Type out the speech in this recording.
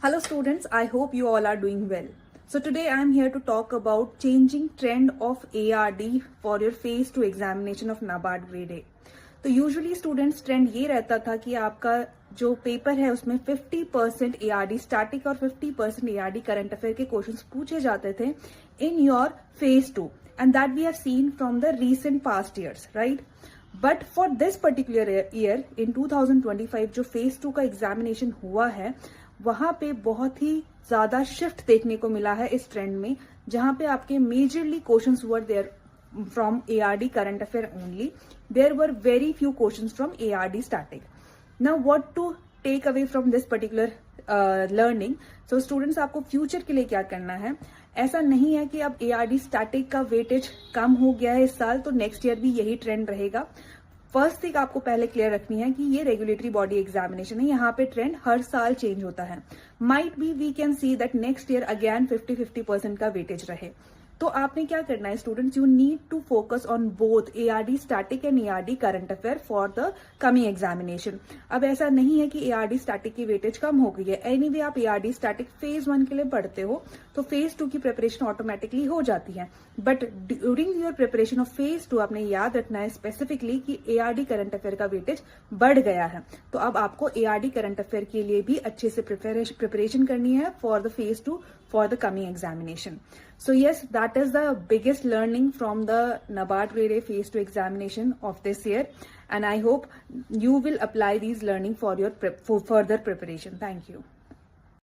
Hello students, I hope you all are doing well. So today I am here to talk about changing trend of ARD for your phase 2 examination of NABARD grade A. तो usually students trend ये रहता था कि आपका जो paper है उसमें 50% ARD static और 50% ARD करंट अफेयर के क्वेश्चंस पूछे जाते थे in your phase 2 and that we have seen from the recent past years, right? But for this particular year in 2025 जो फेज 2 का एग्जामिनेशन हुआ है वहां पे बहुत ही ज्यादा शिफ्ट देखने को मिला है इस ट्रेंड में, जहां पे आपके majorly questions were there from ARD current affair only. There were very few questions from ARD static. Now what to take away from this particular learning? So students, आपको फ्यूचर के लिए क्या करना है? ऐसा नहीं है कि अब ARD स्टैटिक का वेटेज कम हो गया है इस साल तो नेक्स्ट ईयर भी यही ट्रेंड रहेगा. फर्स्ट थिंग आपको पहले क्लियर रखनी है कि ये रेगुलेटरी बॉडी एग्जामिनेशन है, यहाँ पे ट्रेंड हर साल चेंज होता है. Might be we can see that next year again 50-50% का वेटेज रहे. तो आपने क्या करना है students, you need to focus on both ARD static and ARD current affair for the coming examination. अब ऐसा नहीं है कि ARD स्टैटिक की वेटेज कम हो गई है. एनीवे आप ARD स्टैटिक फेज 1 के लिए पढ़ते हो तो फेज 2 की प्रिपरेशन ऑटोमेटिकली हो जाती है. But during your preparation of phase 2 आपने याद रखना है स्पेसिफिकली कि ARD करंट अफेयर का वेटेज बढ़ गया है. तो अब आपको ARD करंट अफेयर के लिए भी अच्छे से प्रिपरेशन करनी है for the phase 2 for the coming examination. So yes, that is the biggest learning from the NABARD grade A phase 2 examination of this year, and I hope you will apply these learning for your further preparation. Thank you.